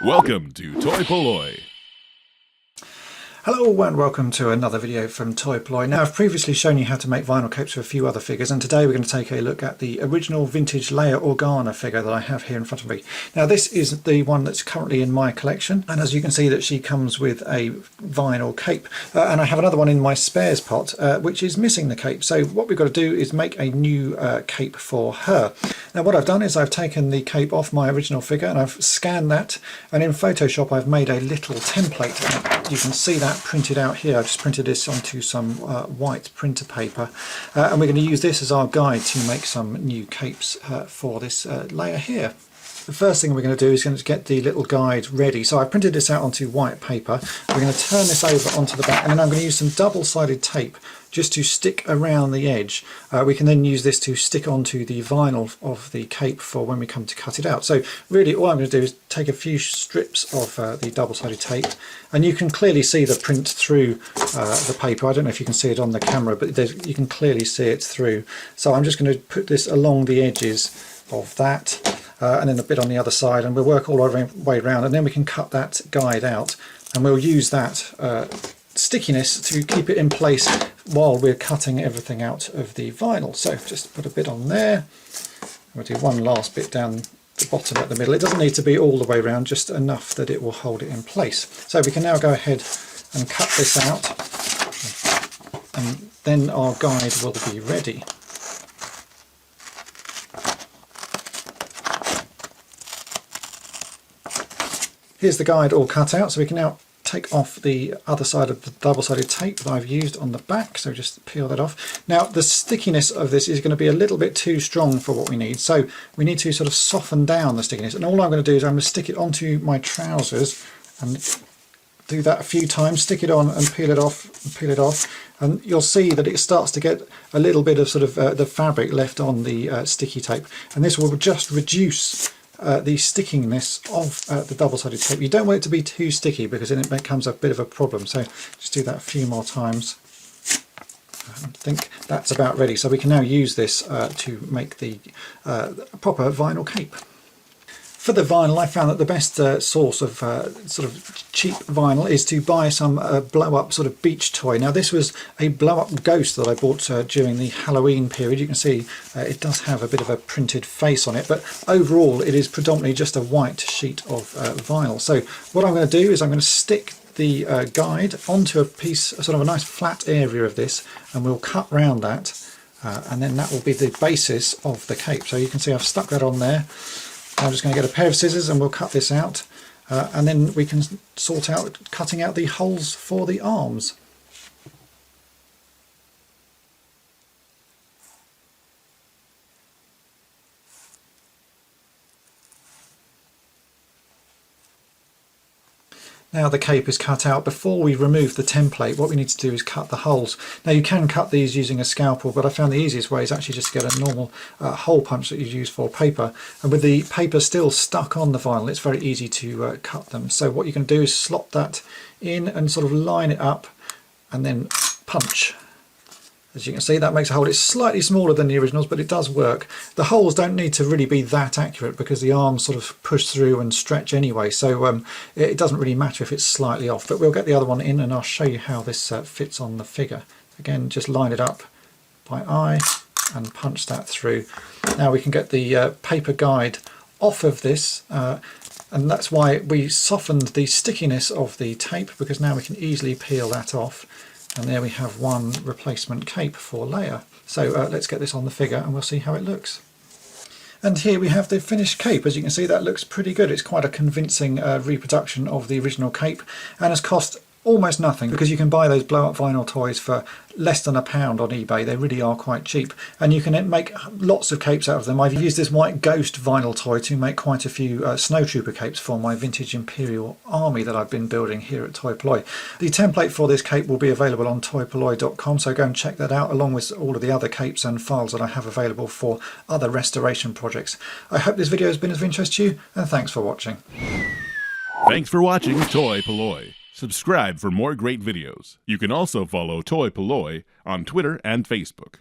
Welcome to toy-polloi. Hello and welcome to another video from toy-polloi. Now, I've previously shown you how to make vinyl capes for a few other figures, and today we're going to take a look at the original vintage Leia organa figure that I have here in front of me. Now, this is the one that's currently in my collection, and as you can see that she comes with a vinyl cape, and I have another one in my spares pot which is missing the cape. So what we've got to do is make a new cape for her. Now, what I've done is I've taken the cape off my original figure and I've scanned that, and in Photoshop I've made a little template. You can see that printed out here. I just printed this onto some white printer paper, and we're going to use this as our guide to make some new capes for this Leia here. The first thing we're going to do is going to get the little guide ready. So I printed this out onto white paper. We're going to turn this over onto the back, and then I'm going to use some double-sided tape just to stick around the edge. We can then use this to stick onto the vinyl of the cape for when we come to cut it out. So really all I'm going to do is take a few strips of the double-sided tape, and you can clearly see the print through the paper. I don't know if you can see it on the camera, but you can clearly see it through. So I'm just going to put this along the edges of that, and then a bit on the other side, and we'll work all the way around, and then we can cut that guide out, and we'll use that stickiness to keep it in place while we're cutting everything out of the vinyl. So just put a bit on there. We'll do one last bit down the bottom at the middle. It doesn't need to be all the way around, just enough that it will hold it in place. So we can now go ahead and cut this out, and then our guide will be ready. Here's the guide all cut out, so we can now take off the other side of the double-sided tape that I've used on the back, so just peel that off. Now, the stickiness of this is going to be a little bit too strong for what we need, so we need to sort of soften down the stickiness, and all I'm going to do is I'm going to stick it onto my trousers and do that a few times, stick it on and peel it off, and you'll see that it starts to get a little bit of sort of the fabric left on the sticky tape, and this will just reduce the stickiness of the double-sided tape. You don't want it to be too sticky because then it becomes a bit of a problem. So just do that a few more times. I think that's about ready. So we can now use this to make the proper vinyl cape. For the vinyl, I found that the best source of sort of cheap vinyl is to buy some blow-up sort of beach toy. Now, this was a blow-up ghost that I bought during the Halloween period. You can see it does have a bit of a printed face on it, but overall it is predominantly just a white sheet of vinyl. So what I'm going to do is I'm going to stick the guide onto a piece, sort of a nice flat area of this, and we'll cut round that, and then that will be the basis of the cape. So you can see I've stuck that on there. I'm just going to get a pair of scissors and we'll cut this out, and then we can sort out cutting out the holes for the arms. Now the cape is cut out. Before we remove the template, what we need to do is cut the holes. Now you can cut these using a scalpel, but I found the easiest way is actually just to get a normal hole punch that you use for paper. And with the paper still stuck on the vinyl, it's very easy to cut them. So what you can do is slot that in and sort of line it up and then punch. As you can see, that makes a hole. It's slightly smaller than the originals, but it does work. The holes don't need to really be that accurate because the arms sort of push through and stretch anyway, so it doesn't really matter if it's slightly off. But we'll get the other one in and I'll show you how this fits on the figure. Again, just line it up by eye and punch that through. Now we can get the paper guide off of this, and that's why we softened the stickiness of the tape, because now we can easily peel that off. And there we have one replacement cape for Leia. So let's get this on the figure and we'll see how it looks. And here we have the finished cape. As you can see, that looks pretty good. It's quite a convincing reproduction of the original cape, and has cost almost nothing, because you can buy those blow-up vinyl toys for less than £1 on eBay. They really are quite cheap, and you can make lots of capes out of them. I've used this white ghost vinyl toy to make quite a few snowtrooper capes for my vintage Imperial army that I've been building here at toy-polloi. The template for this cape will be available on toy-polloi.com, so go and check that out, along with all of the other capes and files that I have available for other restoration projects. I hope this video has been of interest to you, and thanks for watching. Thanks for watching toy-polloi. Subscribe for more great videos. You can also follow toy-polloi on Twitter and Facebook.